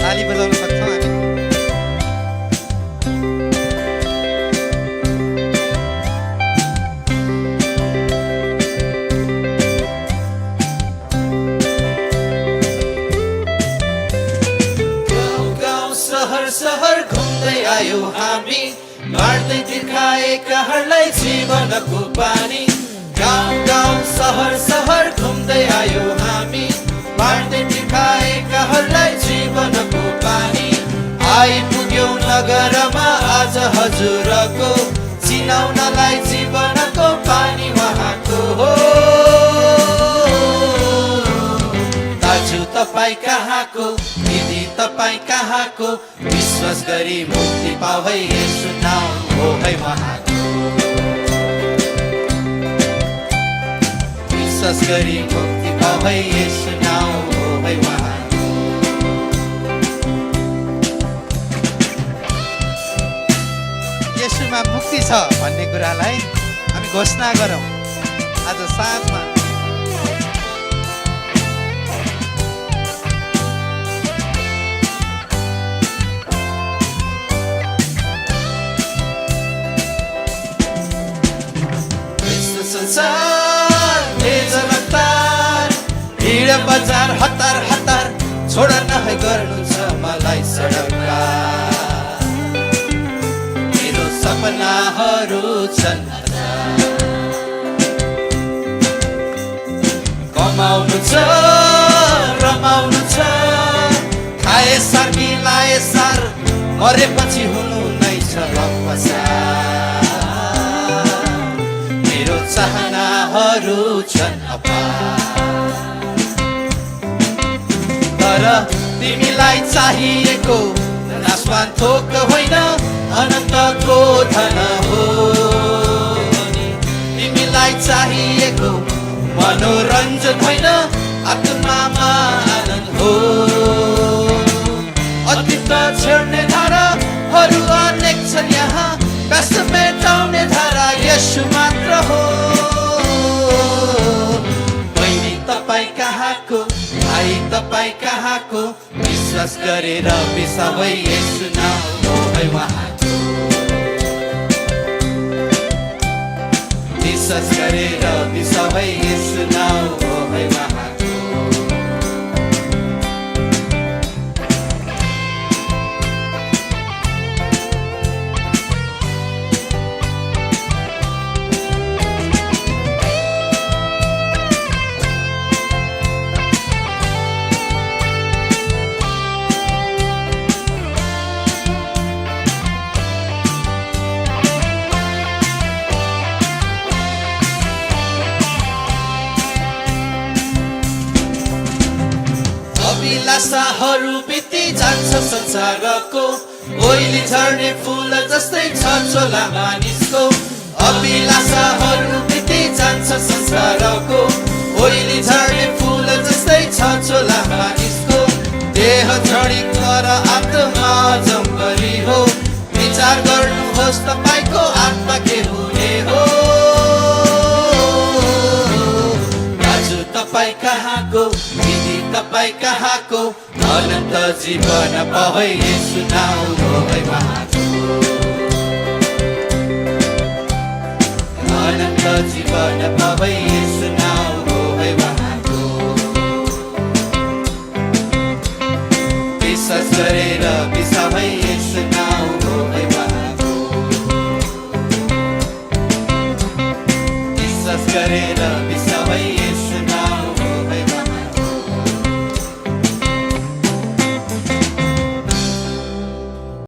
ताली बजाउन सक्छौँ हामी। सहर सहर घुम्दै आयो हामी, बाँड्दै तिर्खाएकाहरूलाई जीवनको पानी। गाउँ गाउँ सहर सहर घुम्दै आयो हामी, बाँड्दै तिर्खाएकाहरूलाई जीवनको पानी। आइपुग्यौ नगरमा आज हजुरको, चिनाउनलाई जीवनको पानी उहाँको हो। दाजु तपाईँ कहाँको, दिदी तपाईँ कहाँको, विश्वास गरी मुक्ति पाऊ है यसो नाउँ हो है उहाँको। विश्वास गरी मुक्ति पाऊ है यसो नाउँ हो है उहाँको। येशूमा मुक्ति छ भन्ने कुरालाई हामी घोषणा गरौँ आज साँझमा। संसार तेज रफ्तार, भिड बजार हतार हतार, छोड नहे गर्नु छ मलाई सडकमा। मेरो सपनाहरू छन् कमाउनु छ रमाउनु छ, खाए सार मिलाए सार, मरेपछि हुनु नै छ लम्पसार। मेरो चाहनाहरू छन् अपार, तर तिमीलाई चाहिएको नासवान थोक होइन अनन्तको धन हो। तिमीलाई चाहिएको मनोरञ्जन होइन आत्मामा आनन्द हो। अतीत छेड्ने धाराहरू अनेक छन् यहाँ, कष्ट मेटाउने धारा येशू मात्र हो। बहिनी तपाईँ कहाँको, भाइ तपाईँ कहाँको, विश्वास गरेर बिसाउ है येशू नाउँ हो है उहाँको। विश्वास गरेर बिसाउ है येशू नाउँ हो है उहाँको। अभिलाषाहरू बिति जान्छ संसारको, ओइली झर्ने फुल जस्तै छ चोला मानिसको। अभिलाषाहरू बिति जान्छ संसारको, ओइली झर्ने फुल जस्तै छ चोला मानिसको। देह झडी कर आत्मा जम्बरी हो, विचार गर्नुहोस् तपाईको आत्मा के हुने हो। दाजु तपाईँ कहाँको, दिदी तपाईँ कहाँको, अनन्त जीवन पाऊ है येशू नाउँ हो है उहाँको।